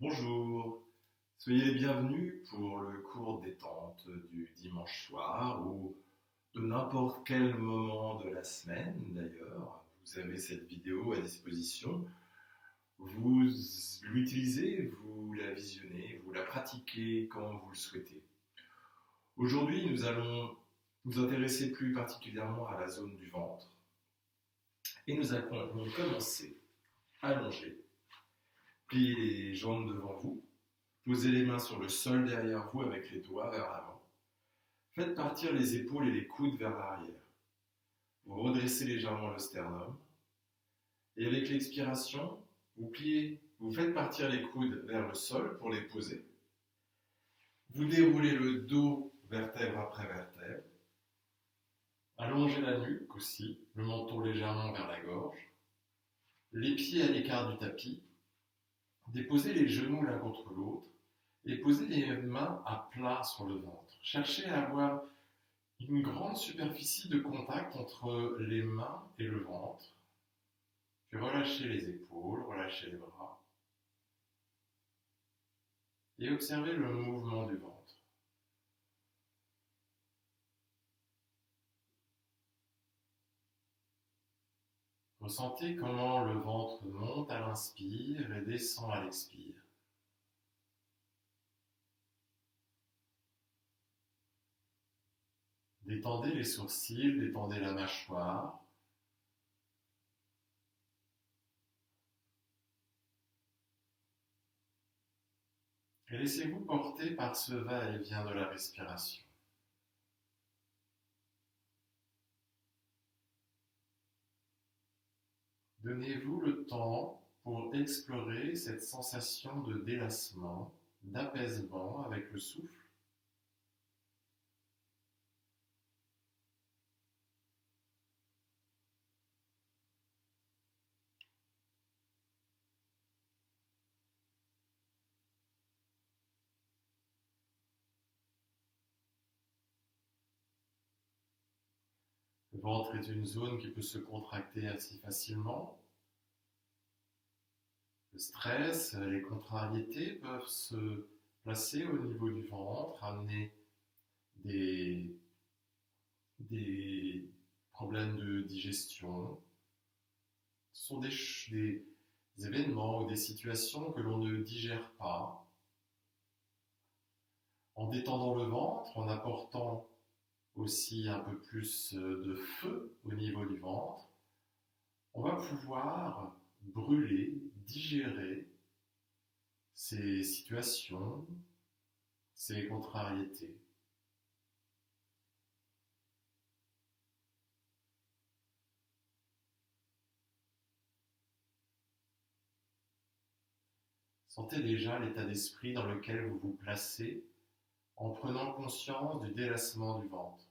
Bonjour, soyez les bienvenus pour le cours détente du dimanche soir ou de n'importe quel moment de la semaine d'ailleurs. Vous avez cette vidéo à disposition, vous l'utilisez, vous la visionnez, vous la pratiquez quand vous le souhaitez. Aujourd'hui, nous allons nous intéresser plus particulièrement à la zone du ventre et nous allons commencer allongé. Pliez les jambes devant vous. Posez les mains sur le sol derrière vous avec les doigts vers l'avant. Faites partir les épaules et les coudes vers l'arrière. Vous redressez légèrement le sternum. Et avec l'expiration, vous faites partir les coudes vers le sol pour les poser. Vous déroulez le dos vertèbre après vertèbre. Allongez la nuque aussi, le menton légèrement vers la gorge. Les pieds à l'écart du tapis. Déposez les genoux l'un contre l'autre et posez les mains à plat sur le ventre. Cherchez à avoir une grande superficie de contact entre les mains et le ventre. Puis relâchez les épaules, relâchez les bras. Et observez le mouvement du ventre. Ressentez comment le ventre monte à l'inspire et descend à l'expire. Détendez les sourcils, détendez la mâchoire. Et laissez-vous porter par ce va-et-vient de la respiration. Donnez-vous le temps pour explorer cette sensation de délassement, d'apaisement avec le souffle. Le ventre est une zone qui peut se contracter assez facilement. Le stress, les contrariétés peuvent se placer au niveau du ventre, amener des, des problèmes de digestion. Ce sont des événements ou des situations que l'on ne digère pas. En détendant le ventre, en apportant aussi un peu plus de feu au niveau du ventre, on va pouvoir brûler, digérer ces situations, ces contrariétés. Sentez déjà l'état d'esprit dans lequel vous vous placez en prenant conscience du délassement du ventre.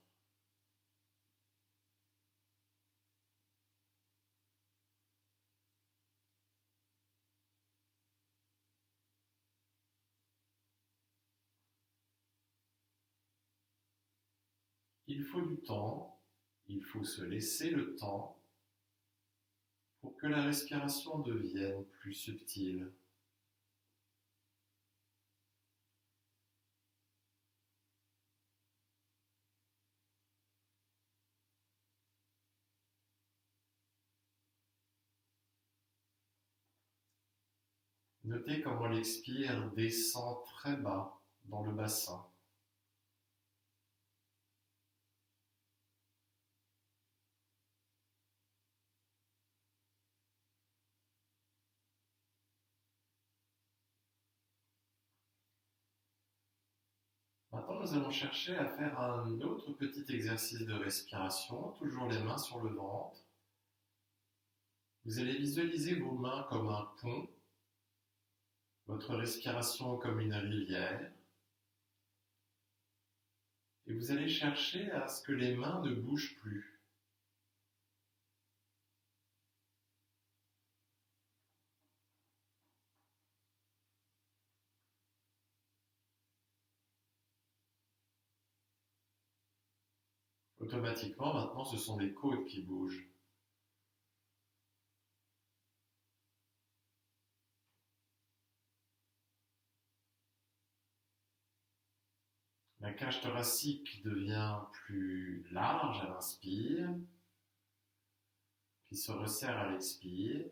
Il faut du temps, il faut se laisser le temps pour que la respiration devienne plus subtile. Notez comment l'expire descend très bas dans le bassin. Maintenant, nous allons chercher à faire un autre petit exercice de respiration, toujours les mains sur le ventre. Vous allez visualiser vos mains comme un pont, votre respiration comme une rivière, et vous allez chercher à ce que les mains ne bougent plus. Automatiquement, maintenant, ce sont les côtes qui bougent. La cage thoracique devient plus large à l'inspire, puis se resserre à l'expire.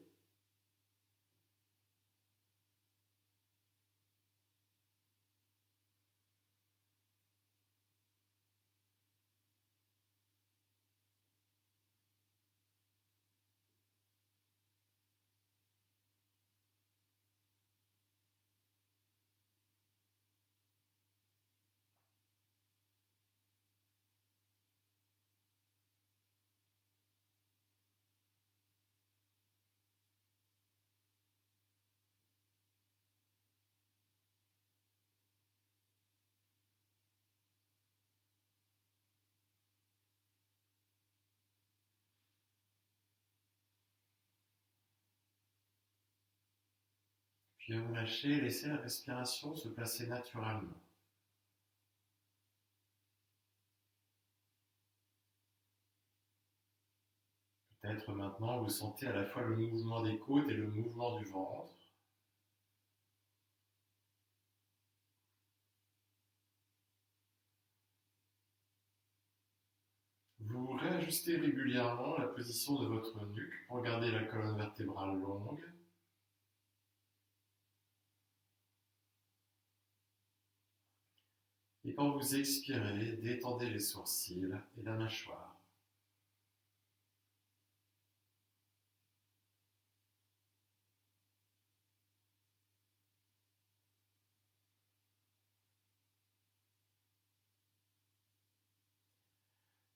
Puis vous lâchez, laissez la respiration se placer naturellement. Peut-être maintenant vous sentez à la fois le mouvement des côtes et le mouvement du ventre. Vous réajustez régulièrement la position de votre nuque pour garder la colonne vertébrale longue. Et quand vous expirez, détendez les sourcils et la mâchoire.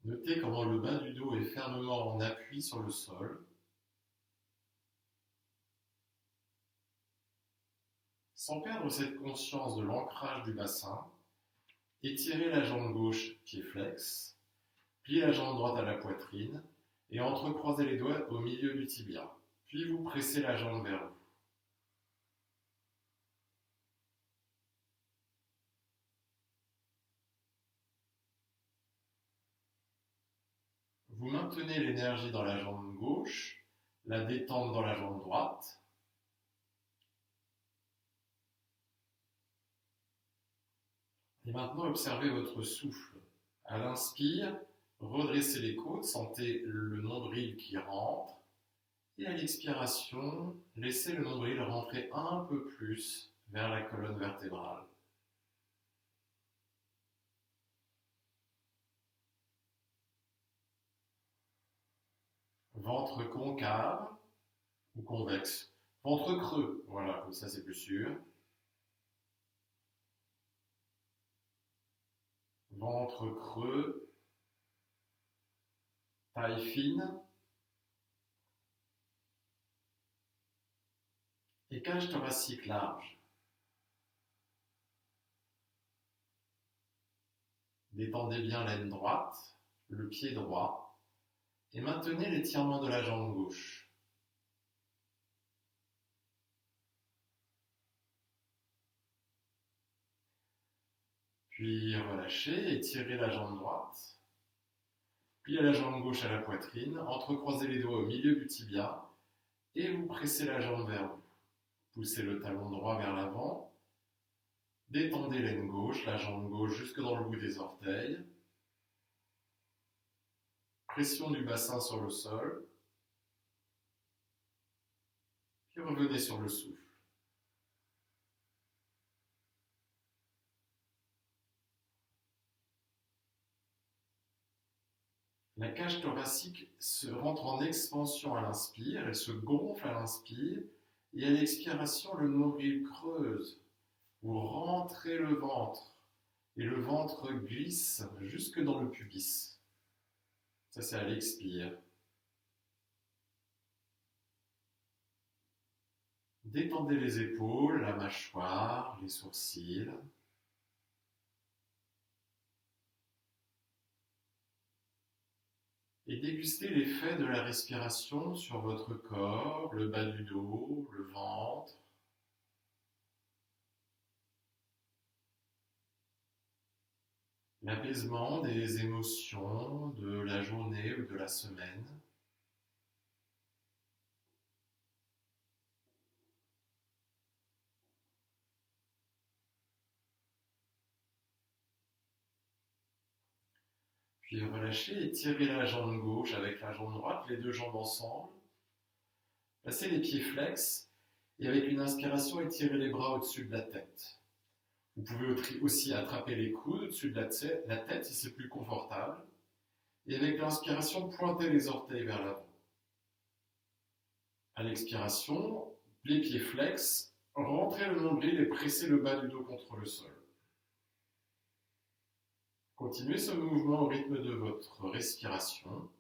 Notez comment le bas du dos est fermement en appui sur le sol. Sans perdre cette conscience de l'ancrage du bassin, étirez la jambe gauche pied flex, pliez la jambe droite à la poitrine et entrecroisez les doigts au milieu du tibia. Puis vous pressez la jambe vers vous. Vous maintenez l'énergie dans la jambe gauche, la détente dans la jambe droite. Et maintenant, observez votre souffle. À l'inspire, redressez les côtes, sentez le nombril qui rentre. Et à l'expiration, laissez le nombril rentrer un peu plus vers la colonne vertébrale. Ventre concave ou convexe. Ventre creux, voilà, comme ça c'est plus sûr. Ventre creux, taille fine. Et cage thoracique large. Détendez bien l'aine droite, le pied droit, et maintenez l'étirement de la jambe gauche. Puis relâchez, étirez la jambe droite, pliez la jambe gauche à la poitrine, entrecroisez les doigts au milieu du tibia, et vous pressez la jambe vers vous. Poussez le talon droit vers l'avant, détendez l'aine gauche, la jambe gauche jusque dans le bout des orteils, pression du bassin sur le sol, puis revenez sur le souffle. La cage thoracique se rentre en expansion à l'inspire, elle se gonfle à l'inspire, et à l'expiration, le nombril creuse. Vous rentrez le ventre, et le ventre glisse jusque dans le pubis. Ça, c'est à l'expire. Détendez les épaules, la mâchoire, les sourcils. Et dégustez l'effet de la respiration sur votre corps, le bas du dos, le ventre. L'apaisement des émotions de la journée ou de la semaine. Puis relâchez, étirez la jambe gauche avec la jambe droite, les deux jambes ensemble. Placez les pieds flex et avec une inspiration, étirez les bras au-dessus de la tête. Vous pouvez aussi attraper les coudes au-dessus de la tête si c'est plus confortable. Et avec l'inspiration, pointez les orteils vers l'avant. À l'expiration, les pieds flex, rentrez le nombril et pressez le bas du dos contre le sol. Continuez ce mouvement au rythme de votre respiration.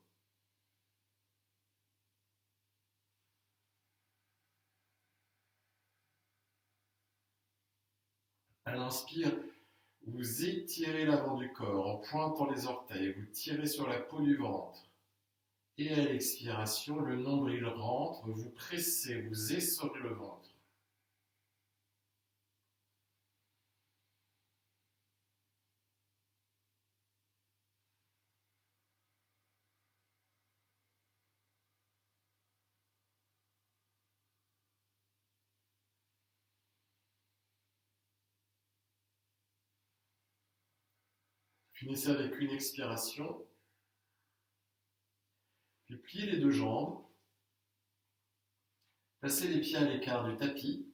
À l'inspire, vous étirez l'avant du corps en pointant les orteils, vous tirez sur la peau du ventre. Et à l'expiration, le nombril rentre, vous pressez, vous essorez le ventre. Finissez avec une expiration. Puis pliez les deux jambes. Placez les pieds à l'écart du tapis.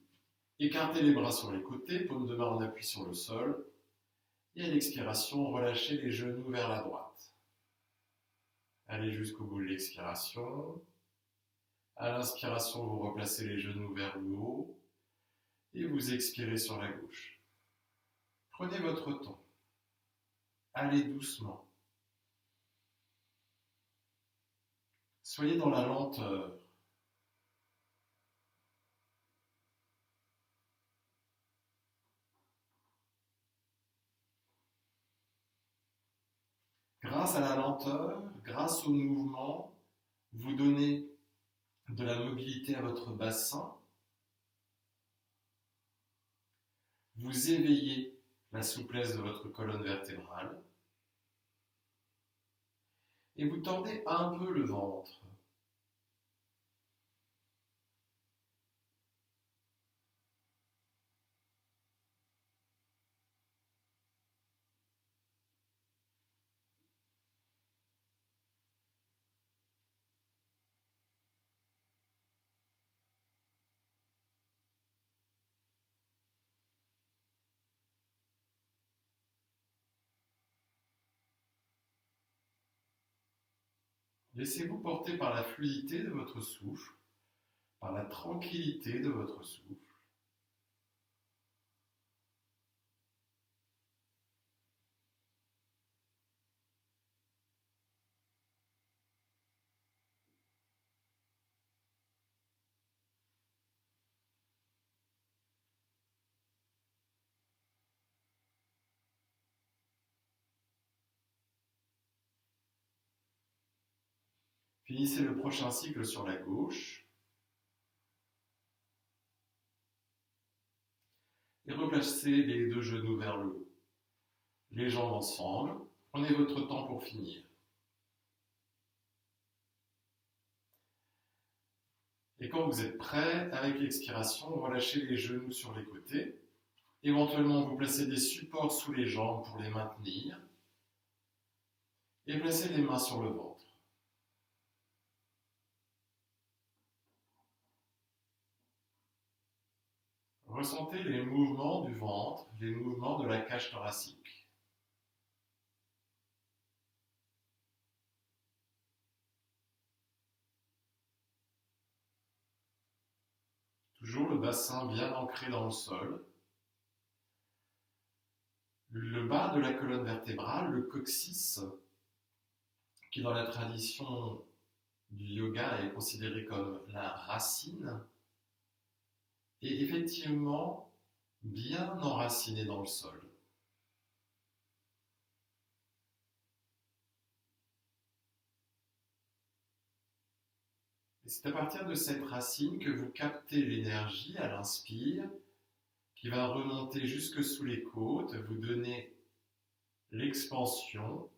Écartez les bras sur les côtés, paume de main en appui sur le sol. Et à l'expiration, relâchez les genoux vers la droite. Allez jusqu'au bout de l'expiration. À l'inspiration, vous replacez les genoux vers le haut. Et vous expirez sur la gauche. Prenez votre temps. Allez doucement. Soyez dans la lenteur. Grâce à la lenteur, grâce au mouvement, vous donnez de la mobilité à votre bassin. Vous éveillez la souplesse de votre colonne vertébrale. Et vous tendez un peu le ventre. Laissez-vous porter par la fluidité de votre souffle, par la tranquillité de votre souffle. Finissez le prochain cycle sur la gauche. Et replacez les deux genoux vers le haut. Les jambes ensemble. Prenez votre temps pour finir. Et quand vous êtes prêt, avec l'expiration, relâchez les genoux sur les côtés. Éventuellement, vous placez des supports sous les jambes pour les maintenir. Et placez les mains sur le ventre. Ressentez les mouvements du ventre, les mouvements de la cage thoracique. Toujours le bassin bien ancré dans le sol. Le bas de la colonne vertébrale, le coccyx, qui dans la tradition du yoga est considéré comme la racine, est effectivement bien enraciné dans le sol. Et c'est à partir de cette racine que vous captez l'énergie à l'inspire, qui va remonter jusque sous les côtes, vous donner l'expansion,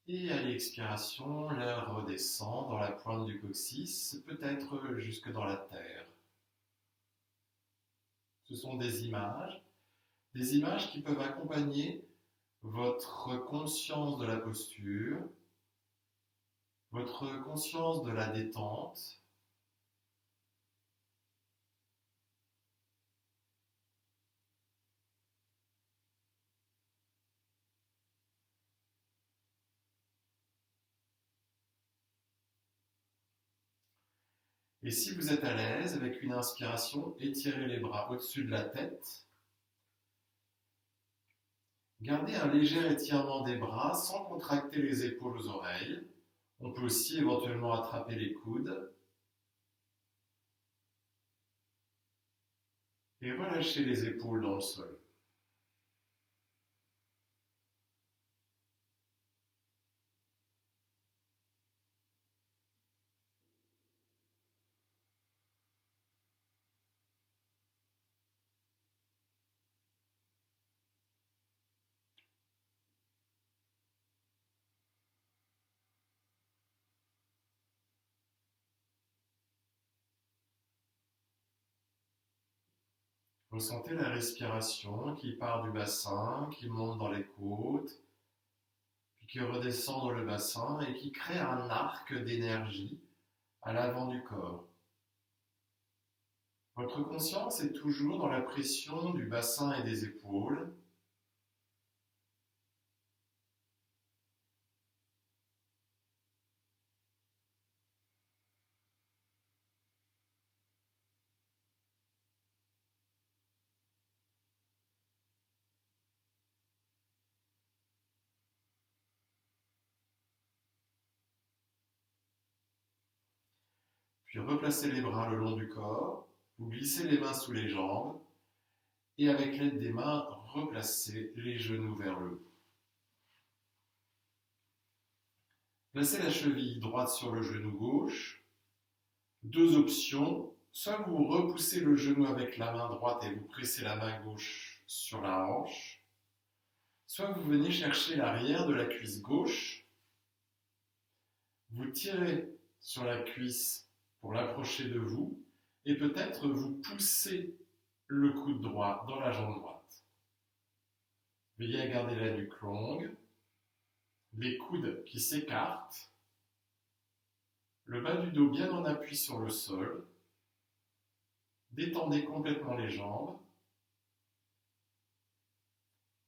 et à l'expiration, l'air redescend dans la pointe du coccyx, peut-être jusque dans la terre. Ce sont des images qui peuvent accompagner votre conscience de la posture, votre conscience de la détente. Et si vous êtes à l'aise avec une inspiration, étirez les bras au-dessus de la tête. Gardez un léger étirement des bras sans contracter les épaules aux oreilles. On peut aussi éventuellement attraper les coudes. Et relâchez les épaules dans le sol. Ressentez la respiration qui part du bassin, qui monte dans les côtes, puis qui redescend dans le bassin et qui crée un arc d'énergie à l'avant du corps. Votre conscience est toujours dans la pression du bassin et des épaules. Puis replacez les bras le long du corps, vous glissez les mains sous les jambes et avec l'aide des mains, replacez les genoux vers le haut. Placez la cheville droite sur le genou gauche. Deux options, soit vous repoussez le genou avec la main droite et vous pressez la main gauche sur la hanche, soit vous venez chercher l'arrière de la cuisse gauche, vous tirez sur la cuisse pour l'approcher de vous et peut-être vous poussez le coude droit dans la jambe droite. Veillez à garder la nuque longue, les coudes qui s'écartent, le bas du dos bien en appui sur le sol. Détendez complètement les jambes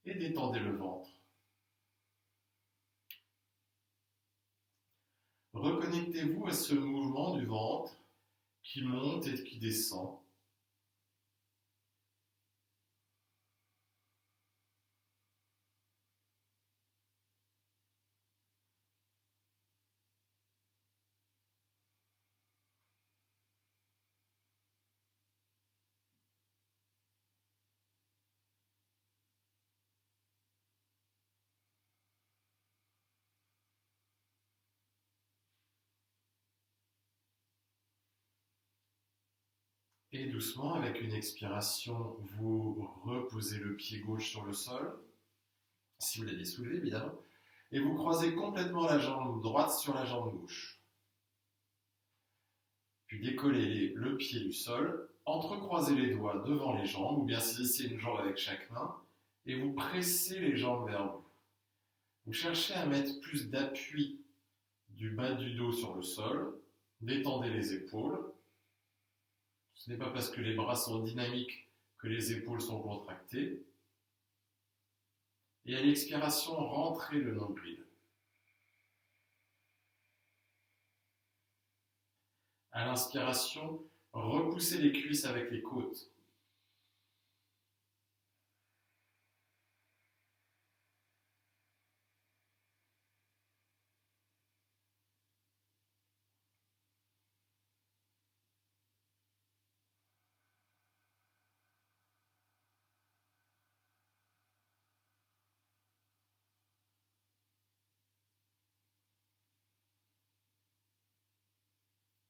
et détendez le ventre. Reconnectez-vous à ce mouvement du ventre qui monte et qui descend. Et doucement, avec une expiration, vous reposez le pied gauche sur le sol, si vous l'avez soulevé évidemment, et vous croisez complètement la jambe droite sur la jambe gauche. Puis décollez le pied du sol, entrecroisez les doigts devant les jambes, ou bien saisissez une jambe avec chaque main, et vous pressez les jambes vers vous. Vous cherchez à mettre plus d'appui du bas du dos sur le sol, détendez les épaules. Ce n'est pas parce que les bras sont dynamiques que les épaules sont contractées. Et à l'expiration, rentrez le nombril. À l'inspiration, repoussez les cuisses avec les côtes.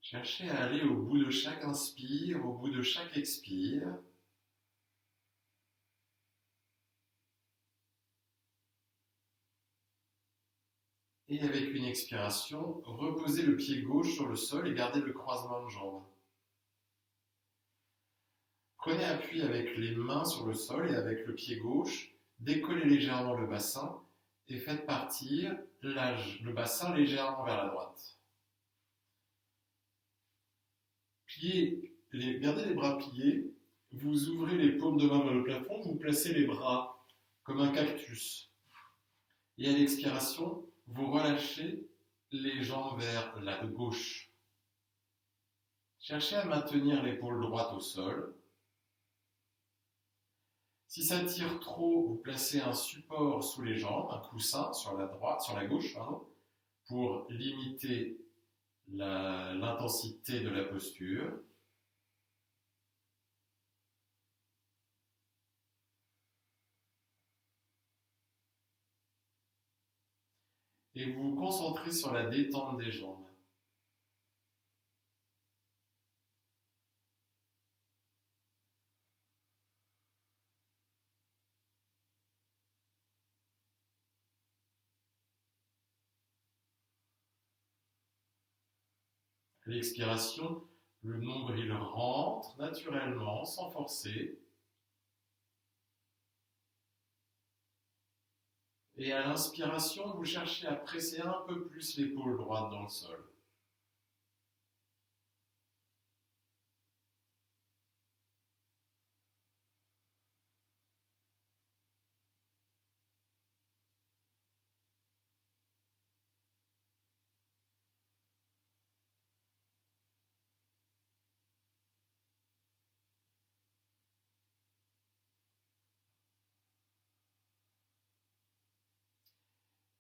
Cherchez à aller au bout de chaque inspire, au bout de chaque expire. Et avec une expiration, reposez le pied gauche sur le sol et gardez le croisement de jambes. Prenez appui avec les mains sur le sol et avec le pied gauche, décollez légèrement le bassin et faites partir le bassin légèrement vers la droite. Gardez les bras pliés, vous ouvrez les paumes de main vers le plafond, vous placez les bras comme un cactus. Et à l'expiration, vous relâchez les jambes vers la gauche. Cherchez à maintenir l'épaule droite au sol. Si ça tire trop, vous placez un support sous les jambes, un coussin sur la gauche, pour limiter l'intensité de la posture. Et vous vous concentrez sur la détente des jambes. À l'expiration, le nombril rentre naturellement, sans forcer. Et à l'inspiration, vous cherchez à presser un peu plus l'épaule droite dans le sol.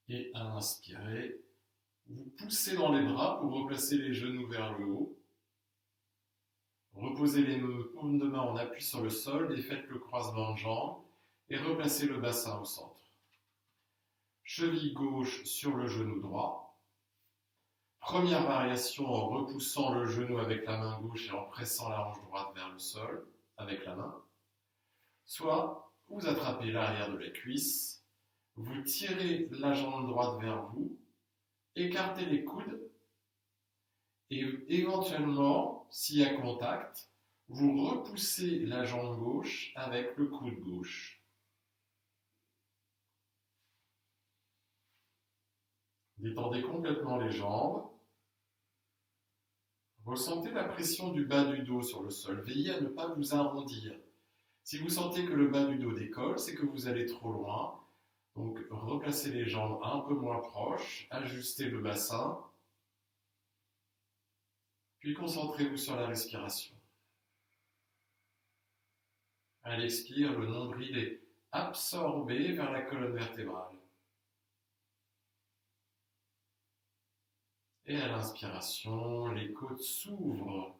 Et à inspirer, vous poussez dans les bras pour replacer les genoux vers le haut. Reposez les paumes de main en appui sur le sol et faites le croisement de jambes et replacez le bassin au centre. Cheville gauche sur le genou droit. Première variation en repoussant le genou avec la main gauche et en pressant la hanche droite vers le sol avec la main. Soit vous attrapez l'arrière de la cuisse, vous tirez la jambe droite vers vous, écartez les coudes et éventuellement, s'il y a contact, vous repoussez la jambe gauche avec le coude gauche. Détendez complètement les jambes. Ressentez la pression du bas du dos sur le sol. Veillez à ne pas vous arrondir. Si vous sentez que le bas du dos décolle, c'est que vous allez trop loin. Donc, replacez les jambes un peu moins proches, ajustez le bassin, puis concentrez-vous sur la respiration. À l'expire, le nombril est absorbé vers la colonne vertébrale. Et à l'inspiration, les côtes s'ouvrent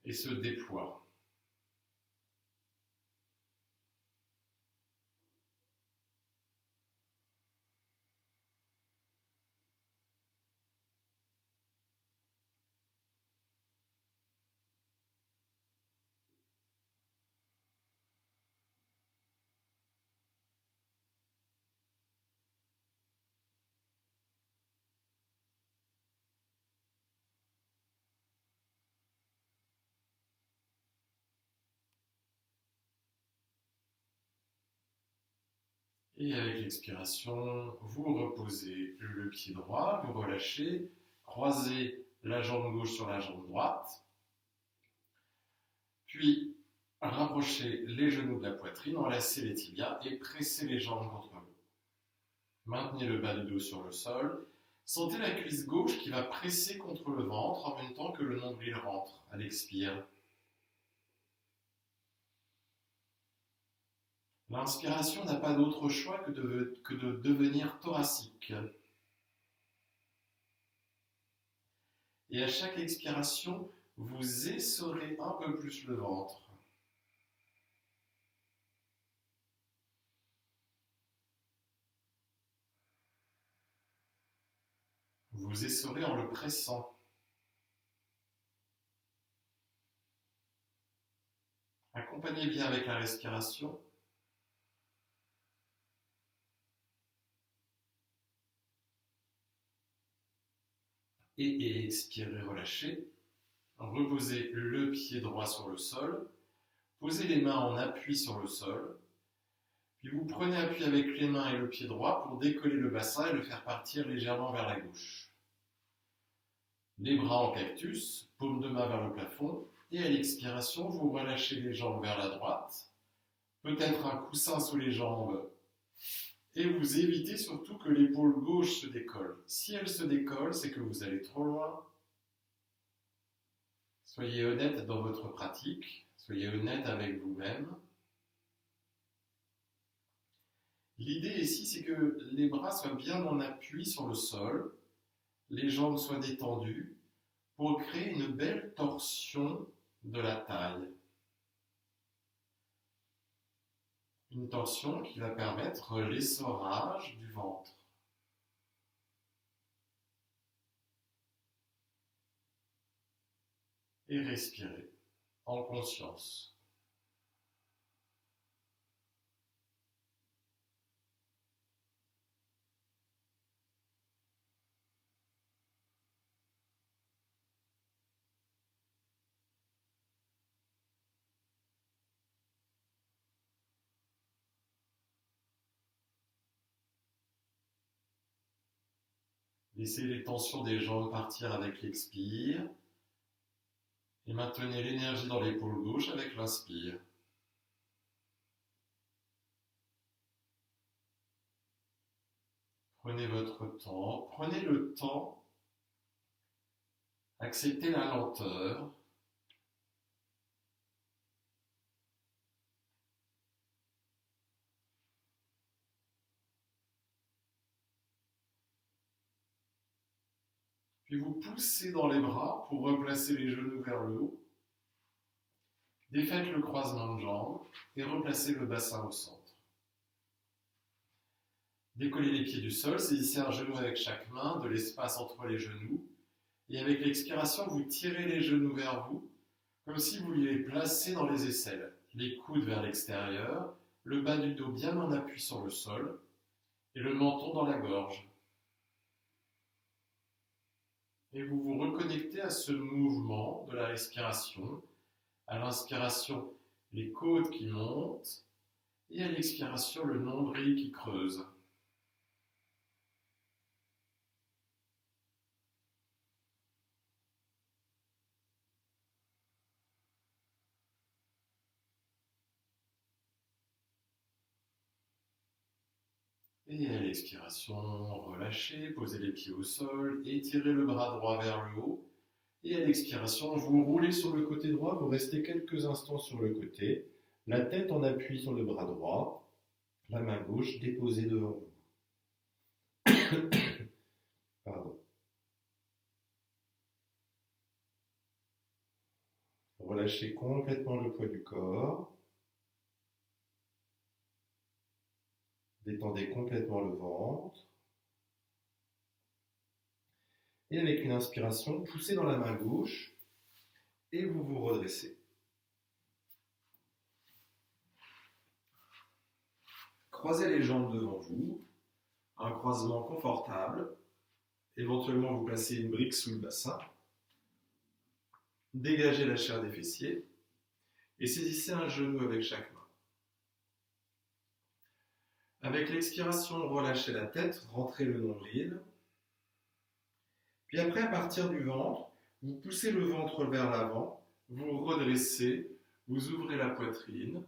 et se déploient. Et avec l'expiration, vous reposez le pied droit, vous relâchez, croisez la jambe gauche sur la jambe droite, puis rapprochez les genoux de la poitrine, enlacez les tibias et pressez les jambes contre vous. Maintenez le bas du dos sur le sol, sentez la cuisse gauche qui va presser contre le ventre en même temps que le nombril rentre à l'expire. L'inspiration n'a pas d'autre choix que de devenir thoracique. Et à chaque expiration, vous essorez un peu plus le ventre. Vous essorez en le pressant. Accompagnez bien avec la respiration. Et expirez, relâchez. Reposez le pied droit sur le sol. Posez les mains en appui sur le sol. Puis vous prenez appui avec les mains et le pied droit pour décoller le bassin et le faire partir légèrement vers la gauche. Les bras en cactus, paume de main vers le plafond, et à l'expiration, vous relâchez les jambes vers la droite, peut-être un coussin sous les jambes, et vous évitez surtout que l'épaule gauche se décolle. Si elle se décolle, c'est que vous allez trop loin. Soyez honnête dans votre pratique, soyez honnête avec vous-même. L'idée ici, c'est que les bras soient bien en appui sur le sol, les jambes soient détendues, pour créer une belle torsion de la taille. Une torsion qui va permettre l'essorage du ventre. Et respirez en conscience. Laissez les tensions des jambes partir avec l'expire et maintenez l'énergie dans l'épaule gauche avec l'inspire. Prenez votre temps, prenez le temps, acceptez la lenteur. Puis vous poussez dans les bras pour replacer les genoux vers le haut. Défaites le croisement de jambes et replacez le bassin au centre. Décollez les pieds du sol, saisissez un genou avec chaque main, de l'espace entre les genoux. Et avec l'expiration, vous tirez les genoux vers vous, comme si vous les placez dans les aisselles. Les coudes vers l'extérieur, le bas du dos bien en appui sur le sol, et le menton dans la gorge. Et vous vous reconnectez à ce mouvement de la respiration. À l'inspiration, les côtes qui montent, et à l'expiration, le nombril qui creuse. Et à l'expiration, relâchez, posez les pieds au sol, étirez le bras droit vers le haut. Et à l'expiration, vous roulez sur le côté droit, vous restez quelques instants sur le côté, la tête en appui sur le bras droit, la main gauche déposée devant vous. Pardon. Relâchez complètement le poids du corps. Détendez complètement le ventre. Et avec une inspiration, poussez dans la main gauche et vous vous redressez. Croisez les jambes devant vous, un croisement confortable. Éventuellement, vous placez une brique sous le bassin. Dégagez la chair des fessiers et saisissez un genou avec chaque main. Avec l'expiration, relâchez la tête, rentrez le nombril. Puis après, à partir du ventre, vous poussez le ventre vers l'avant, vous redressez, vous ouvrez la poitrine.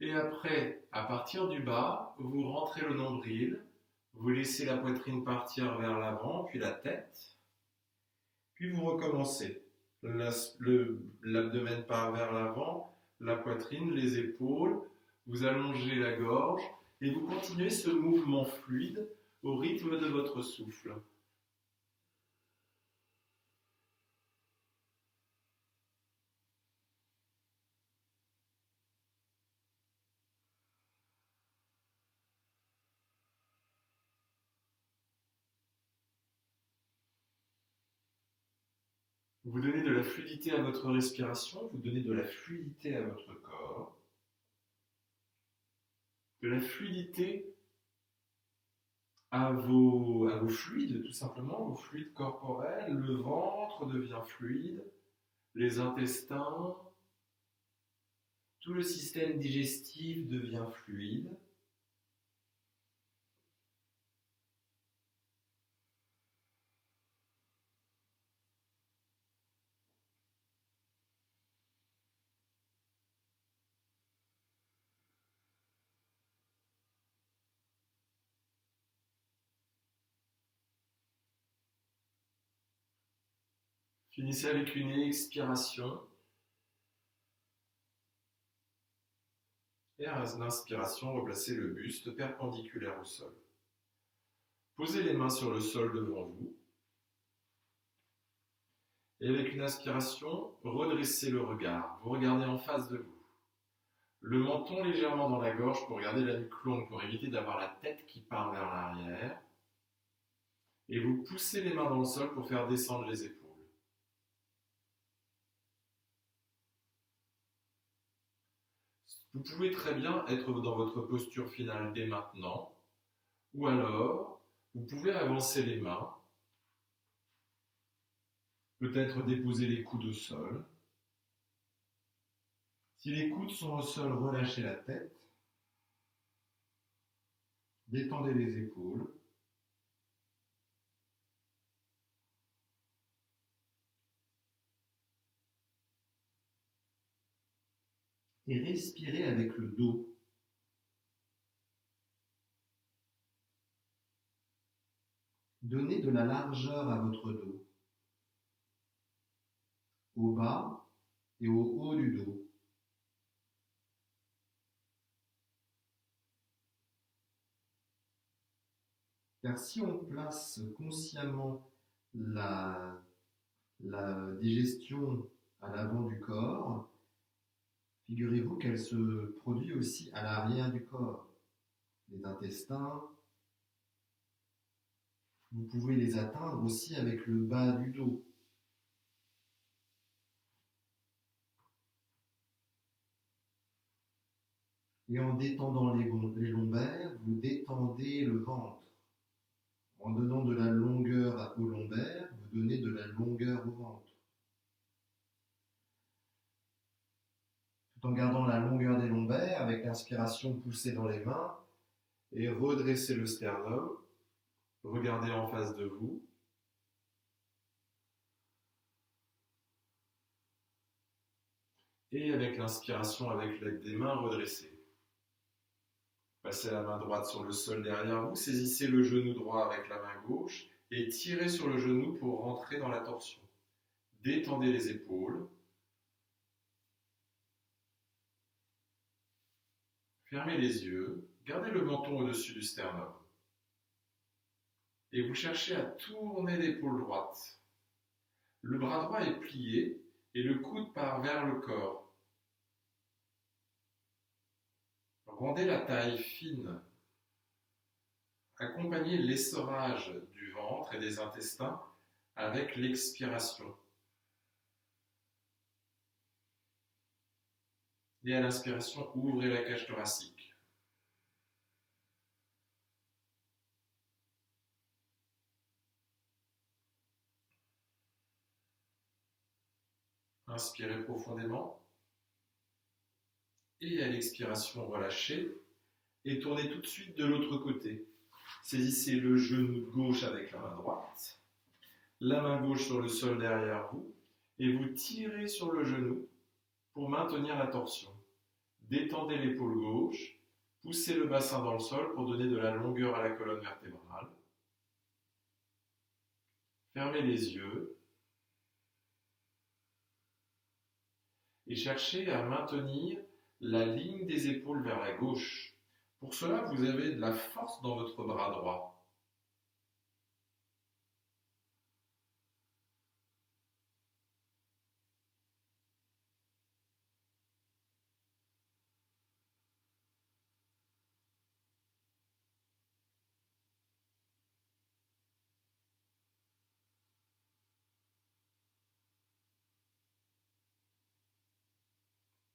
Et après, à partir du bas, vous rentrez le nombril, vous laissez la poitrine partir vers l'avant, puis la tête. Puis vous recommencez. L'abdomen part vers l'avant, la poitrine, les épaules, vous allongez la gorge et vous continuez ce mouvement fluide au rythme de votre souffle. Vous donnez de la fluidité à votre respiration, vous donnez de la fluidité à votre corps, de la fluidité à vos fluides, tout simplement, vos fluides corporels. Le ventre devient fluide, les intestins, tout le système digestif devient fluide. Finissez avec une expiration. Et à l'inspiration, replacez le buste perpendiculaire au sol. Posez les mains sur le sol devant vous. Et avec une inspiration, redressez le regard. Vous regardez en face de vous. Le menton légèrement dans la gorge pour garder la nuque longue, pour éviter d'avoir la tête qui part vers l'arrière. Et vous poussez les mains dans le sol pour faire descendre les épaules. Vous pouvez très bien être dans votre posture finale dès maintenant, ou alors vous pouvez avancer les mains, peut-être déposer les coudes au sol. Si les coudes sont au sol, relâchez la tête, détendez les épaules. Et respirez avec le dos. Donnez de la largeur à votre dos, au bas et au haut du dos. Car si on place consciemment la digestion à l'avant du corps, figurez-vous qu'elle se produit aussi à l'arrière du corps. Les intestins, vous pouvez les atteindre aussi avec le bas du dos. Et en détendant les lombaires, vous détendez le ventre. En donnant de la longueur aux lombaires, vous donnez de la longueur au ventre. Tout en gardant la longueur des lombaires, avec l'inspiration, poussez dans les mains et redressez le sternum. Regardez en face de vous. Et avec l'inspiration, avec l'aide des mains, redressez. Passez la main droite sur le sol derrière vous, saisissez le genou droit avec la main gauche et tirez sur le genou pour rentrer dans la torsion. Détendez les épaules. Fermez les yeux, gardez le menton au-dessus du sternum. Et vous cherchez à tourner l'épaule droite. Le bras droit est plié et le coude part vers le corps. Rendez la taille fine. Accompagnez l'essorage du ventre et des intestins avec l'expiration. Et à l'inspiration, ouvrez la cage thoracique. Inspirez profondément. Et à l'expiration, relâchez. Et tournez tout de suite de l'autre côté. Saisissez le genou gauche avec la main droite. La main gauche sur le sol derrière vous. Et vous tirez sur le genou pour maintenir la torsion. Détendez l'épaule gauche. Poussez le bassin dans le sol pour donner de la longueur à la colonne vertébrale. Fermez les yeux. Et cherchez à maintenir la ligne des épaules vers la gauche. Pour cela, vous avez de la force dans votre bras droit.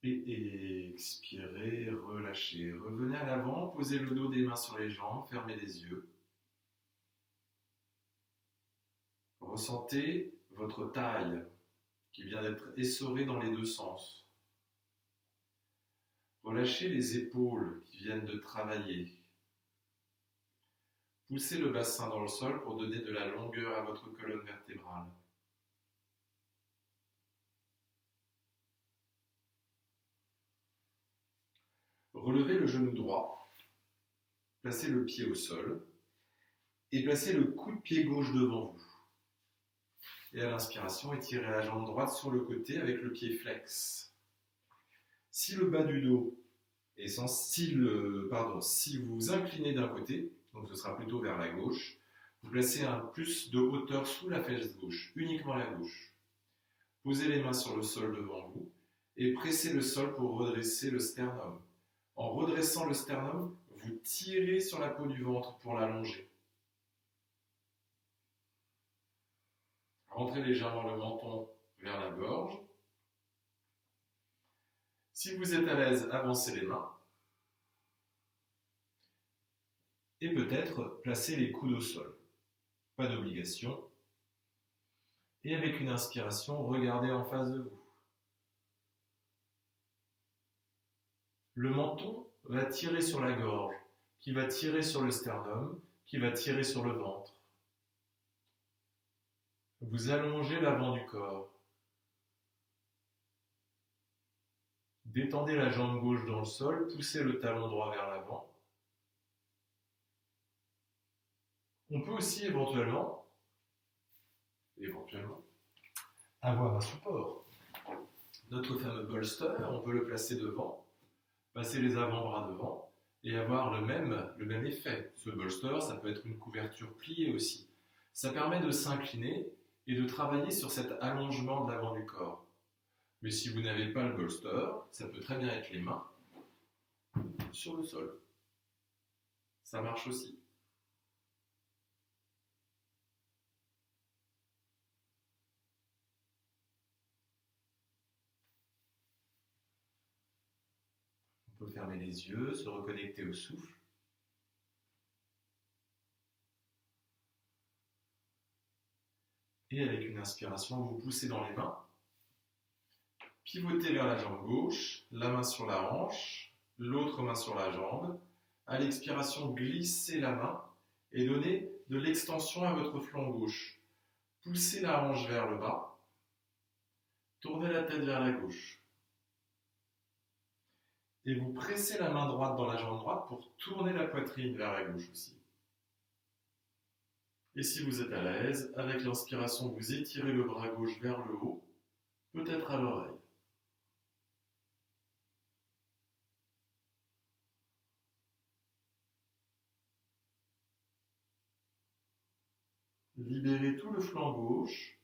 Et expirez, relâchez. Revenez à l'avant, posez le dos des mains sur les jambes, fermez les yeux. Ressentez votre taille qui vient d'être essorée dans les deux sens. Relâchez les épaules qui viennent de travailler. Poussez le bassin dans le sol pour donner de la longueur à votre colonne vertébrale. Relevez le genou droit, placez le pied au sol et placez le coup de pied gauche devant vous. Et à l'inspiration, étirez la jambe droite sur le côté avec le pied flex. Si le bas du dos est sensible, si vous inclinez d'un côté, donc ce sera plutôt vers la gauche, vous placez un plus de hauteur sous la fesse gauche, uniquement la gauche. Posez les mains sur le sol devant vous et pressez le sol pour redresser le sternum. En redressant le sternum, vous tirez sur la peau du ventre pour l'allonger. Rentrez légèrement le menton vers la gorge. Si vous êtes à l'aise, avancez les mains. Et peut-être placez les coudes au sol. Pas d'obligation. Et avec une inspiration, regardez en face de vous. Le menton va tirer sur la gorge, qui va tirer sur le sternum, qui va tirer sur le ventre. Vous allongez l'avant du corps. Détendez la jambe gauche dans le sol, poussez le talon droit vers l'avant. On peut aussi éventuellement, avoir un support. Notre fameux bolster, on peut le placer devant, passer les avant-bras devant et avoir le même effet. Ce bolster, ça peut être une couverture pliée aussi. Ça permet de s'incliner et de travailler sur cet allongement de l'avant du corps. Mais si vous n'avez pas le bolster, ça peut très bien être les mains sur le sol. Ça marche aussi. On peut fermer les yeux, se reconnecter au souffle. Et avec une inspiration, vous poussez dans les mains. Pivotez vers la jambe gauche, la main sur la hanche, l'autre main sur la jambe. À l'expiration, glissez la main et donnez de l'extension à votre flanc gauche. Poussez la hanche vers le bas. Tournez la tête vers la gauche. Et vous pressez la main droite dans la jambe droite pour tourner la poitrine vers la gauche aussi. Et si vous êtes à l'aise, avec l'inspiration, vous étirez le bras gauche vers le haut, peut-être à l'oreille. Libérez tout le flanc gauche.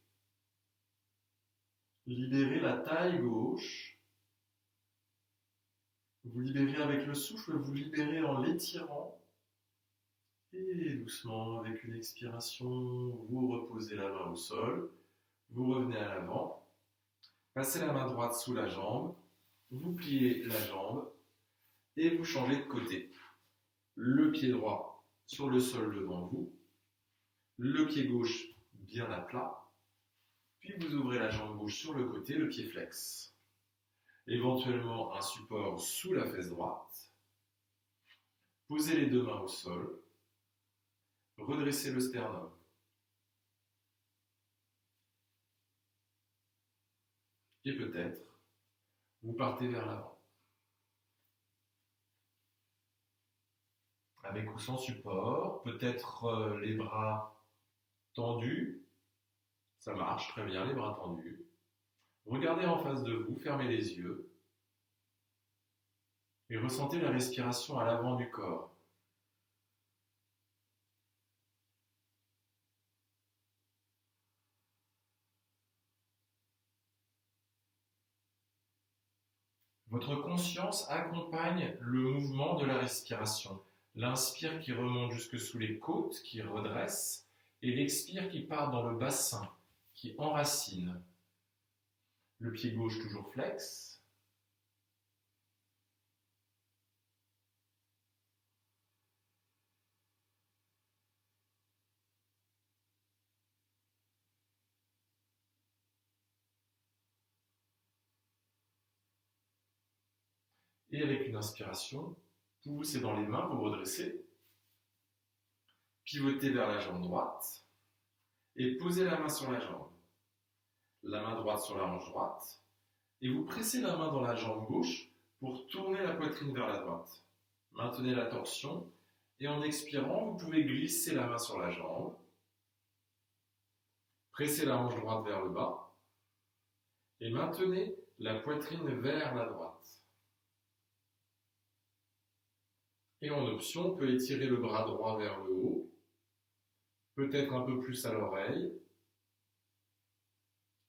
Libérez la taille gauche. Vous libérez avec le souffle, vous libérez en l'étirant. Et doucement, avec une expiration, vous reposez la main au sol. Vous revenez à l'avant. Passez la main droite sous la jambe. Vous pliez la jambe. Et vous changez de côté. Le pied droit sur le sol devant vous. Le pied gauche bien à plat. Puis vous ouvrez la jambe gauche sur le côté, le pied flex. Éventuellement un support sous la fesse droite. Posez les deux mains au sol. Redressez le sternum. Et peut-être, vous partez vers l'avant. Avec ou sans support, peut-être les bras tendus. Ça marche très bien, les bras tendus. Regardez en face de vous, fermez les yeux. Et ressentez la respiration à l'avant du corps. Votre conscience accompagne le mouvement de la respiration. L'inspire qui remonte jusque sous les côtes, qui redresse, et l'expire qui part dans le bassin, qui enracine. Le pied gauche toujours flex. Et avec une inspiration, vous poussez dans les mains, vous redressez. Pivotez vers la jambe droite et posez la main sur la jambe. La main droite sur la hanche droite. Et vous pressez la main dans la jambe gauche pour tourner la poitrine vers la droite. Maintenez la torsion et en expirant, vous pouvez glisser la main sur la jambe. Pressez la hanche droite vers le bas et maintenez la poitrine vers la droite. Et en option, on peut étirer le bras droit vers le haut, peut-être un peu plus à l'oreille.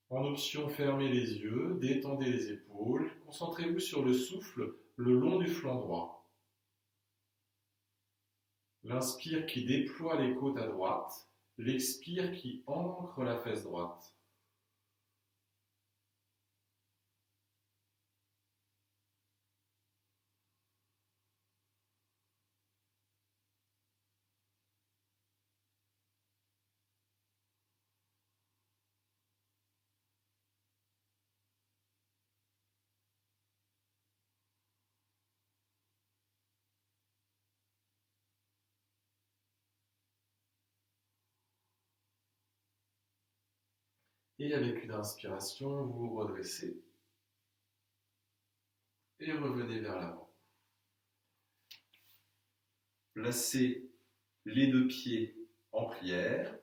En option, fermez les yeux, détendez les épaules, concentrez-vous sur le souffle le long du flanc droit. L'inspire qui déploie les côtes à droite, l'expire qui ancre la fesse droite. Et avec une inspiration, vous vous redressez et revenez vers l'avant. Placez les deux pieds en prière.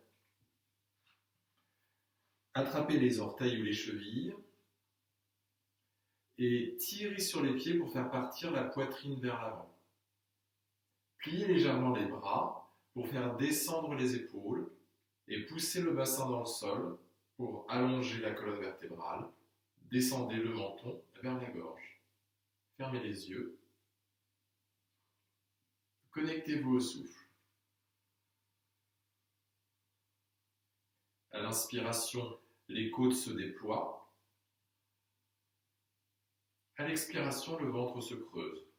Attrapez les orteils ou les chevilles et tirez sur les pieds pour faire partir la poitrine vers l'avant. Pliez légèrement les bras pour faire descendre les épaules et poussez le bassin dans le sol pour allonger la colonne vertébrale. Descendez le menton vers la gorge. Fermez les yeux. Connectez-vous au souffle. À l'inspiration, les côtes se déploient. À l'expiration, le ventre se creuse.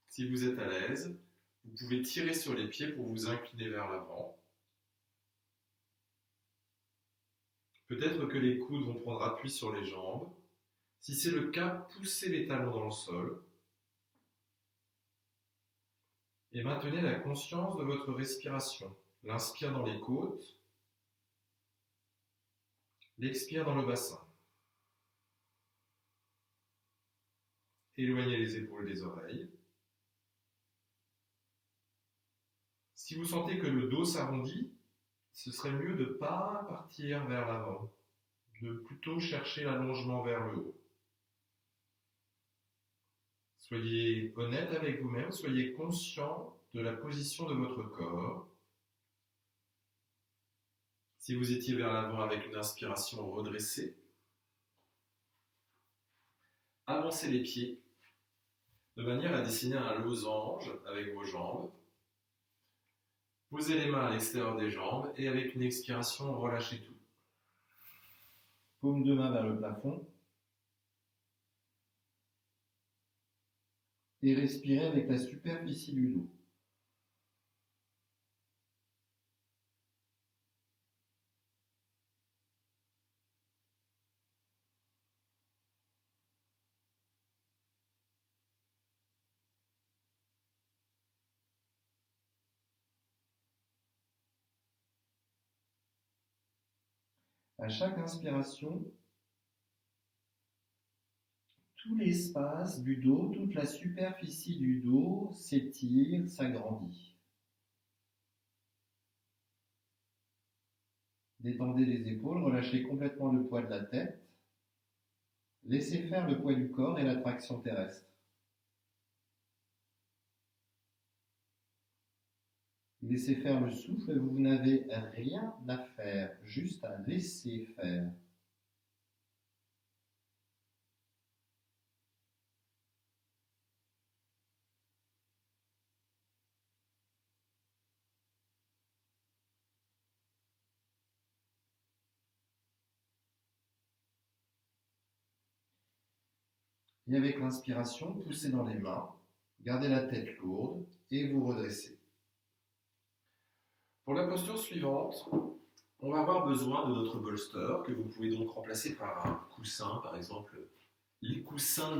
Si vous êtes à l'aise, vous pouvez tirer sur les pieds pour vous incliner vers l'avant. Peut-être que les coudes vont prendre appui sur les jambes. Si c'est le cas, poussez les talons dans le sol. Et maintenez la conscience de votre respiration. L'inspire dans les côtes, l'expire dans le bassin. Éloignez les épaules des oreilles. Si vous sentez que le dos s'arrondit, ce serait mieux de ne pas partir vers l'avant, de plutôt chercher l'allongement vers le haut. Soyez honnête avec vous-même, soyez conscient de la position de votre corps. Si vous étiez vers l'avant avec une inspiration, redressez. Avancez les pieds de manière à dessiner un losange avec vos jambes. Posez les mains à l'extérieur des jambes et avec une expiration, relâchez tout. Paume de main vers le plafond. Et respirez avec la superficie du dos. À chaque inspiration, tout l'espace du dos, toute la superficie du dos s'étire, s'agrandit. Détendez les épaules, relâchez complètement le poids de la tête. Laissez faire le poids du corps et l'attraction terrestre. Laissez faire le souffle, vous n'avez rien à faire, juste à laisser faire. Et avec l'inspiration, poussez dans les mains, gardez la tête lourde et vous redressez. Pour la posture suivante, On va avoir besoin de notre bolster que vous pouvez donc remplacer par un coussin, par exemple. Les coussins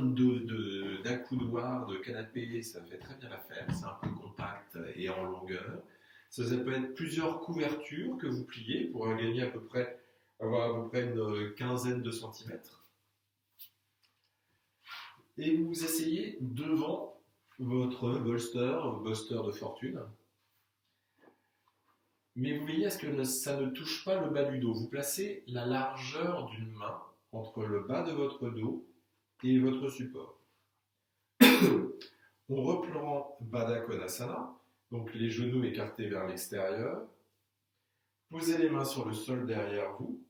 d'accoudoir, de canapé, ça fait très bien l'affaire. C'est un peu compact et en longueur. Ça peut être plusieurs couvertures que vous pliez pour gagner avoir à peu près une quinzaine de centimètres. Et vous vous asseyez devant votre bolster de fortune. Mais vous veillez à ce que ça ne touche pas le bas du dos. Vous placez la largeur d'une main entre le bas de votre dos et votre support. On reprend Baddha Konasana, donc les genoux écartés vers l'extérieur. Posez les mains sur le sol derrière vous.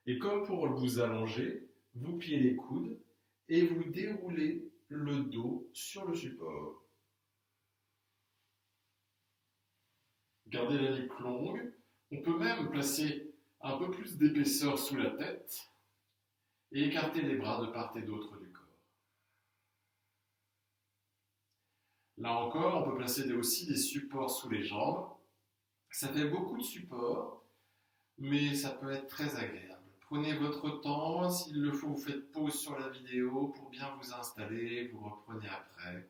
Et comme pour vous allonger, vous pliez les coudes et vous déroulez le dos sur le support. Gardez la nuque longue. On peut même placer un peu plus d'épaisseur sous la tête et écarter les bras de part et d'autre du corps. Là encore, on peut placer aussi des supports sous les jambes. Ça fait beaucoup de supports, mais ça peut être très agréable. Prenez votre temps, s'il le faut, vous faites pause sur la vidéo pour bien vous installer, vous reprenez après.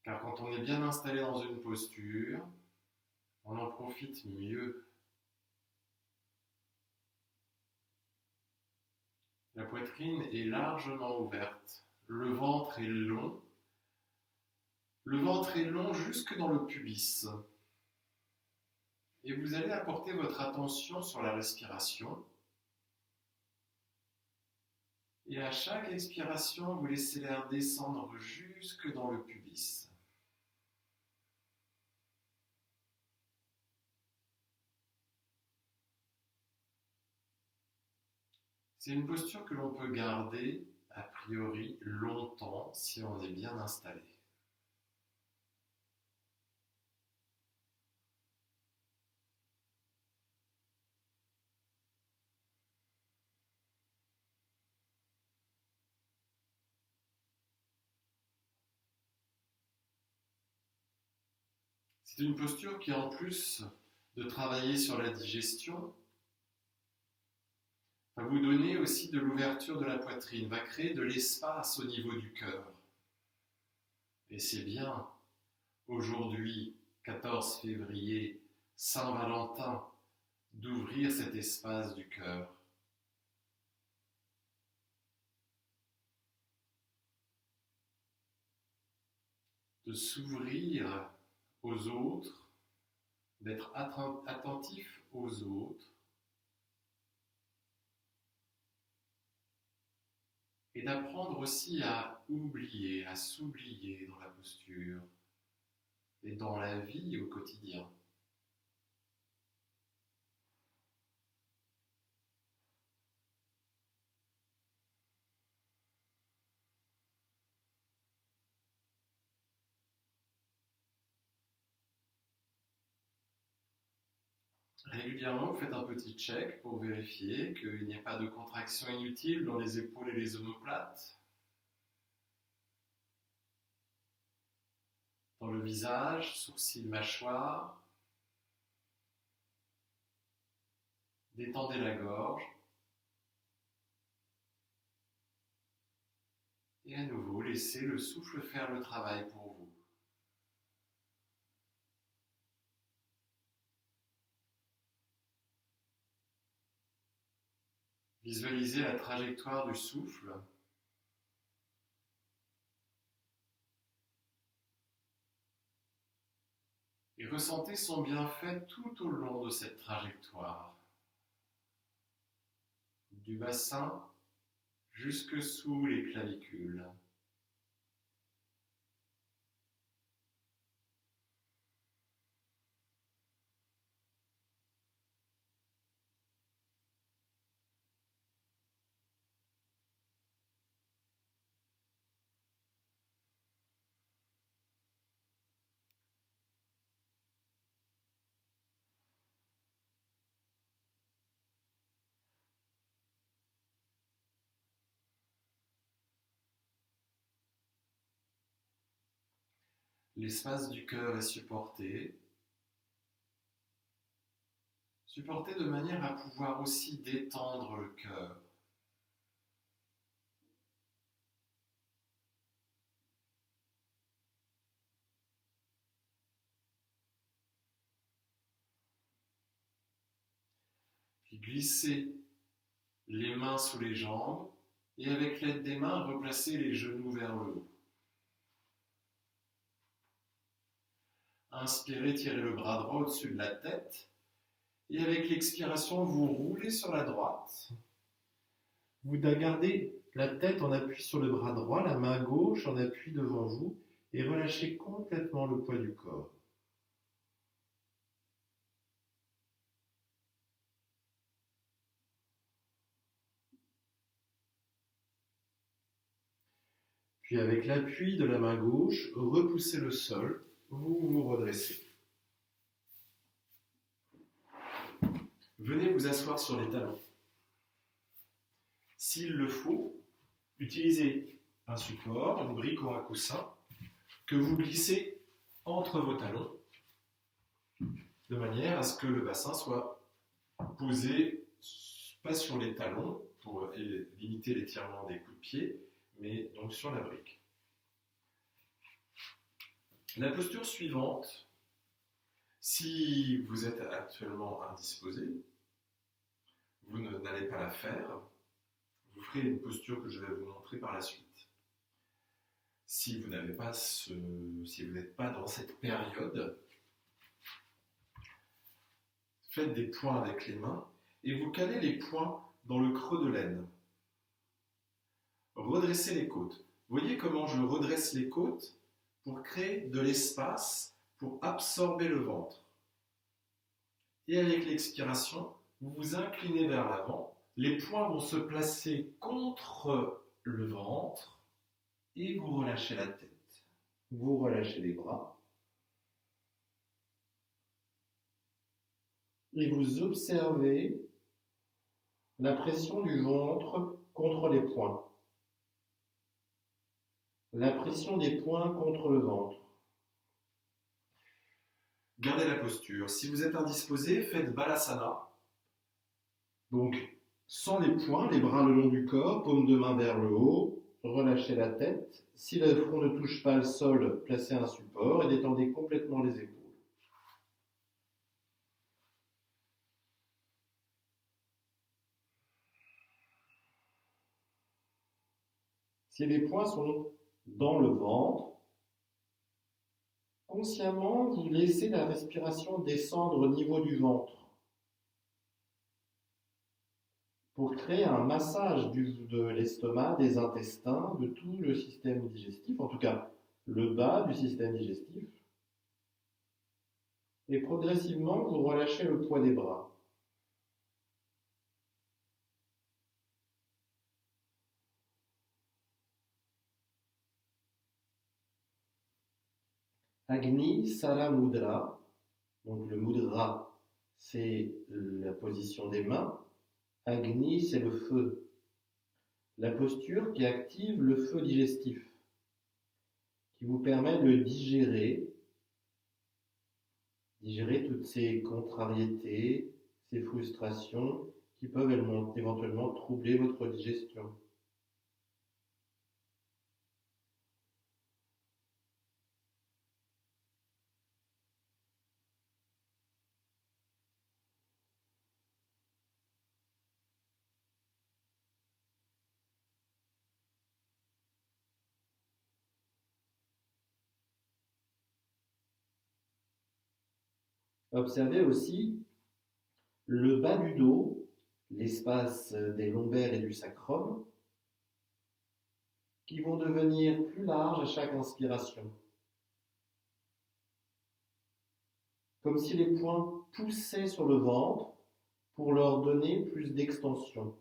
Car quand on est bien installé dans une posture, on en profite mieux. La poitrine est largement ouverte, le ventre est long. Le ventre est long jusque dans le pubis. Et vous allez apporter votre attention sur la respiration. Et à chaque expiration, vous laissez l'air descendre jusque dans le pubis. C'est une posture que l'on peut garder, a priori, longtemps si on est bien installé. C'est une posture qui, en plus de travailler sur la digestion, va vous donner aussi de l'ouverture de la poitrine, va créer de l'espace au niveau du cœur. Et c'est bien, aujourd'hui, 14 février, Saint-Valentin, d'ouvrir cet espace du cœur. De s'ouvrir aux autres, d'être attentif aux autres, et d'apprendre aussi à oublier, à s'oublier dans la posture et dans la vie au quotidien. Régulièrement, vous faites un petit check pour vérifier qu'il n'y a pas de contraction inutile dans les épaules et les omoplates, dans le visage, sourcils, mâchoire. Détendez la gorge. Et à nouveau, laissez le souffle faire le travail pour vous. Visualisez la trajectoire du souffle. Et ressentez son bienfait tout au long de cette trajectoire. Du bassin jusque sous les clavicules. L'espace du cœur est supporté. Supporter de manière à pouvoir aussi détendre le cœur. Puis glisser les mains sous les jambes et avec l'aide des mains, replacer les genoux vers le haut. Inspirez, tirez le bras droit au-dessus de la tête. Et avec l'expiration, vous roulez sur la droite. Vous gardez la tête en appui sur le bras droit, la main gauche en appui devant vous et relâchez complètement le poids du corps. Puis avec l'appui de la main gauche, repoussez le sol, vous vous redressez. Venez vous asseoir sur les talons. S'il le faut, utilisez un support, une brique ou un coussin que vous glissez entre vos talons de manière à ce que le bassin soit posé pas sur les talons pour limiter l'étirement des coups de pied, mais donc sur la brique. La posture suivante, si vous êtes actuellement indisposé, vous n'allez pas la faire, vous ferez une posture que je vais vous montrer par la suite. Si vous n'êtes pas dans cette période, faites des points avec les mains et vous calez les poings dans le creux de l'aine. Redressez les côtes. Voyez comment je redresse les côtes pour créer de l'espace, pour absorber le ventre. Et avec l'expiration, vous vous inclinez vers l'avant. Les poings vont se placer contre le ventre et vous relâchez la tête. Vous relâchez les bras. Et vous observez la pression du ventre contre les poings. La pression des poings contre le ventre. Gardez la posture. Si vous êtes indisposé, faites Balasana. Donc, sans les poings, les bras le long du corps, paume de main vers le haut, relâchez la tête. Si le front ne touche pas le sol, placez un support et détendez complètement les épaules. Si les poings sont dans le ventre, consciemment, vous laissez la respiration descendre au niveau du ventre pour créer un massage de l'estomac, des intestins, de tout le système digestif, en tout cas le bas du système digestif. Et progressivement, vous relâchez le poids des bras. Agni Sara Mudra, donc le mudra, c'est la position des mains. Agni, c'est le feu. La posture qui active le feu digestif, qui vous permet de digérer toutes ces contrariétés, ces frustrations qui peuvent éventuellement troubler votre digestion. Observez aussi le bas du dos, l'espace des lombaires et du sacrum, qui vont devenir plus larges à chaque inspiration. Comme si les poings poussaient sur le ventre pour leur donner plus d'extension.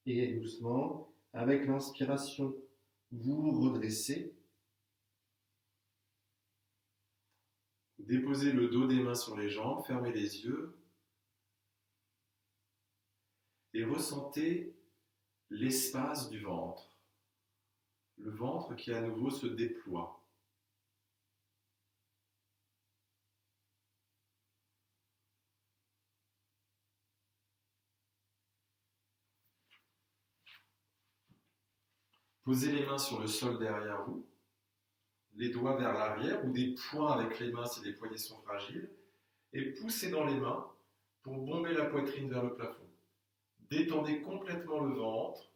Et doucement, avec l'inspiration, vous redressez. Déposez le dos des mains sur les jambes, fermez les yeux et ressentez l'espace du ventre. Le ventre qui à nouveau se déploie. Posez les mains sur le sol derrière vous, les doigts vers l'arrière ou des poings avec les mains si les poignets sont fragiles, et poussez dans les mains pour bomber la poitrine vers le plafond. Détendez complètement le ventre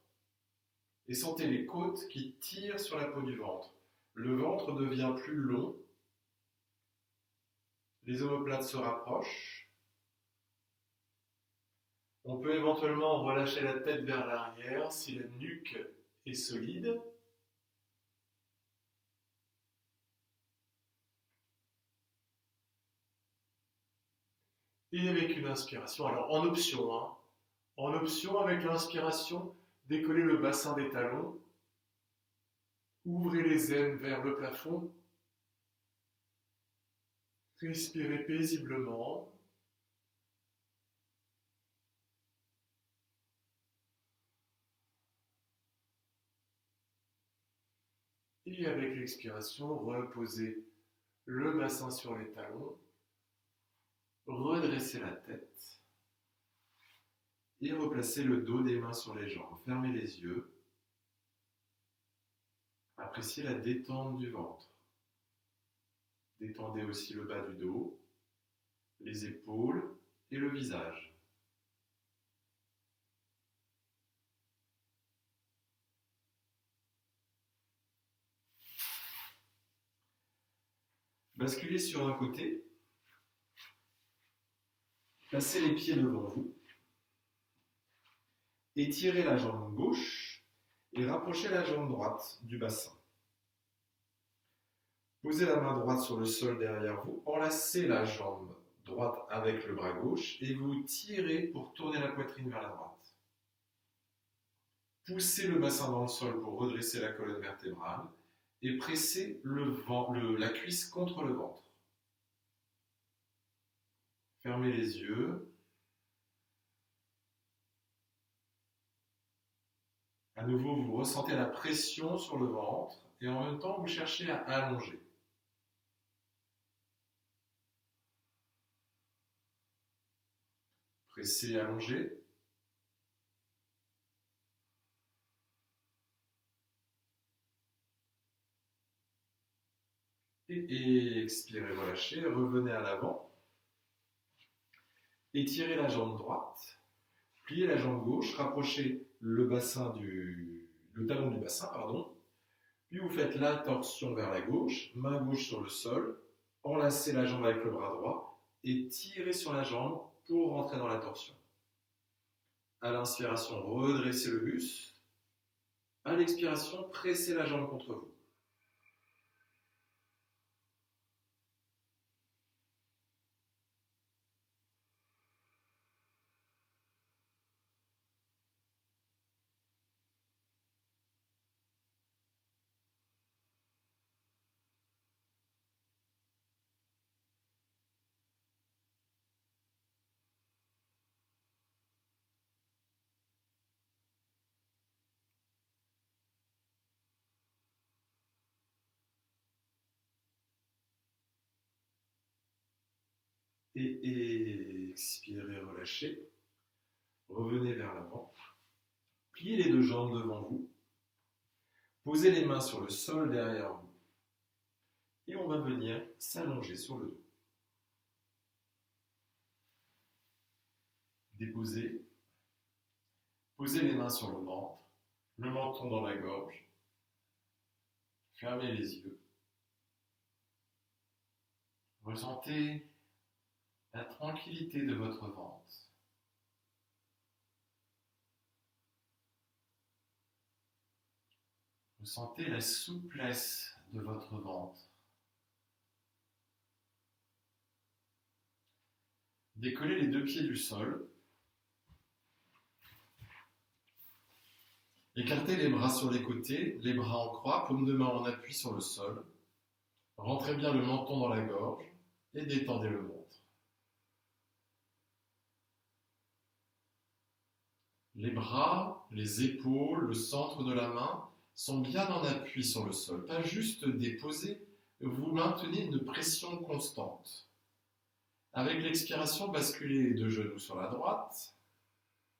et sentez les côtes qui tirent sur la peau du ventre. Le ventre devient plus long, les omoplates se rapprochent. On peut éventuellement relâcher la tête vers l'arrière si la nuque est solide. Et avec une inspiration, alors en option avec l'inspiration, décollez le bassin des talons, ouvrez les aines vers le plafond, respirez paisiblement. Et avec l'expiration, reposez le bassin sur les talons, redressez la tête et replacez le dos des mains sur les jambes. Fermez les yeux. Appréciez la détente du ventre. Détendez aussi le bas du dos, les épaules et le visage. Basculez sur un côté. Placez les pieds devant vous. Étirez la jambe gauche et rapprochez la jambe droite du bassin. Posez la main droite sur le sol derrière vous, enlacez la jambe droite avec le bras gauche et vous tirez pour tourner la poitrine vers la droite. Poussez le bassin dans le sol pour redresser la colonne vertébrale et pressez la cuisse contre le ventre. Fermez les yeux. À nouveau, vous ressentez la pression sur le ventre et en même temps, vous cherchez à allonger. Pressez, allongez. Et expirez, relâchez, revenez à l'avant. Étirez la jambe droite, pliez la jambe gauche, rapprochez le talon du bassin, Puis vous faites la torsion vers la gauche, main gauche sur le sol, enlacez la jambe avec le bras droit et tirez sur la jambe pour rentrer dans la torsion. À l'inspiration, redressez le buste. À l'expiration, pressez la jambe contre vous. Et expirez, relâchez. Revenez vers l'avant. Pliez les deux jambes devant vous. Posez les mains sur le sol derrière vous. Et on va venir s'allonger sur le dos. Déposez. Posez les mains sur le ventre, le menton dans la gorge. Fermez les yeux. Ressentez la tranquillité de votre ventre. Ressentez la souplesse de votre ventre. Décollez les deux pieds du sol. Écartez les bras sur les côtés, les bras en croix, paume de main en appui sur le sol. Rentrez bien le menton dans la gorge et détendez le ventre. Les bras, les épaules, le centre de la main sont bien en appui sur le sol, pas juste déposés, vous maintenez une pression constante. Avec l'expiration, basculez les deux genoux sur la droite.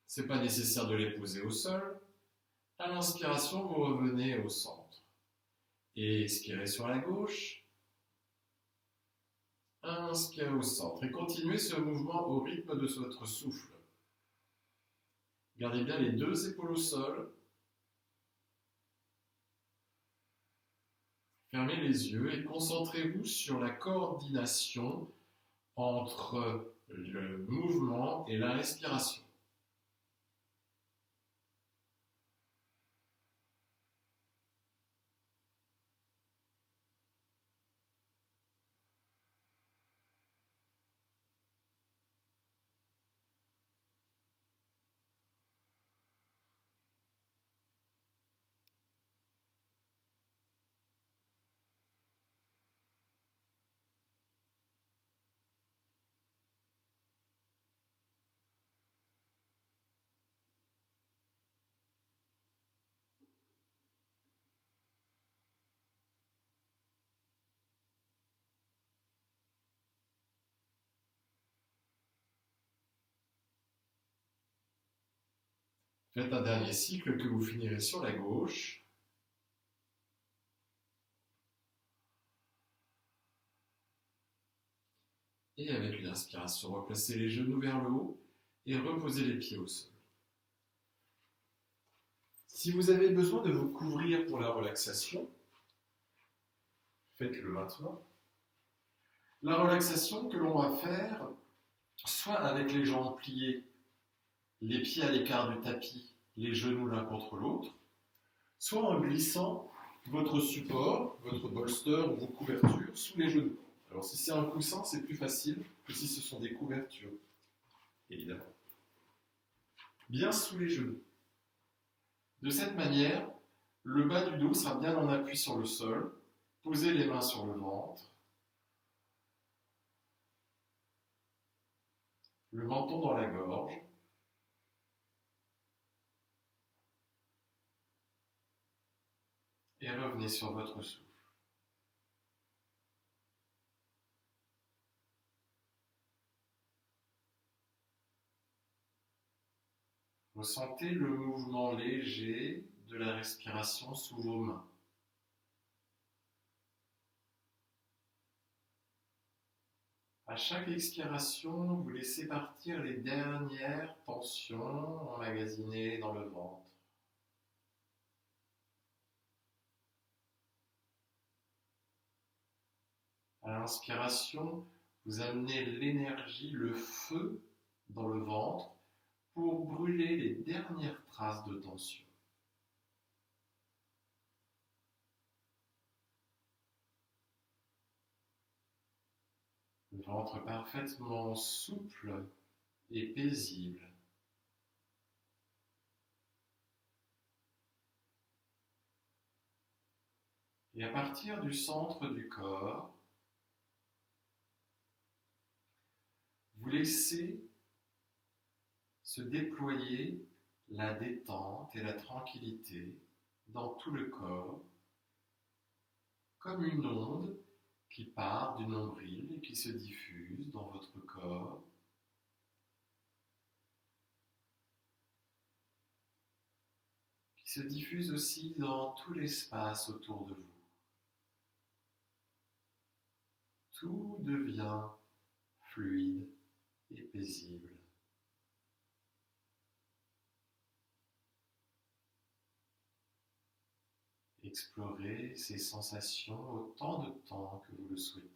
Ce n'est pas nécessaire de les poser au sol. À l'inspiration, vous revenez au centre. Et expirez sur la gauche. Inspirez au centre. Et continuez ce mouvement au rythme de votre souffle. Gardez bien les deux épaules au sol. Fermez les yeux et concentrez-vous sur la coordination entre le mouvement et la respiration. Faites un dernier cycle que vous finirez sur la gauche. Et avec l'inspiration, replacez les genoux vers le haut et reposez les pieds au sol. Si vous avez besoin de vous couvrir pour la relaxation, faites-le maintenant. La relaxation que l'on va faire, soit avec les jambes pliées, les pieds à l'écart du tapis, les genoux l'un contre l'autre, soit en glissant votre support, votre bolster ou vos couvertures sous les genoux. Alors si c'est un coussin, c'est plus facile que si ce sont des couvertures, évidemment. Bien sous les genoux. De cette manière, le bas du dos sera bien en appui sur le sol. Posez les mains sur le ventre. Le menton dans la gorge. Et revenez sur votre souffle. Ressentez le mouvement léger de la respiration sous vos mains. À chaque expiration, vous laissez partir les dernières tensions emmagasinées dans le ventre. À l'inspiration, vous amenez l'énergie, le feu dans le ventre pour brûler les dernières traces de tension. Le ventre parfaitement souple et paisible. Et à partir du centre du corps, vous laissez se déployer la détente et la tranquillité dans tout le corps, comme une onde qui part du nombril et qui se diffuse dans votre corps. Qui se diffuse aussi dans tout l'espace autour de vous. Tout devient fluide et paisible. Explorez ces sensations autant de temps que vous le souhaitez.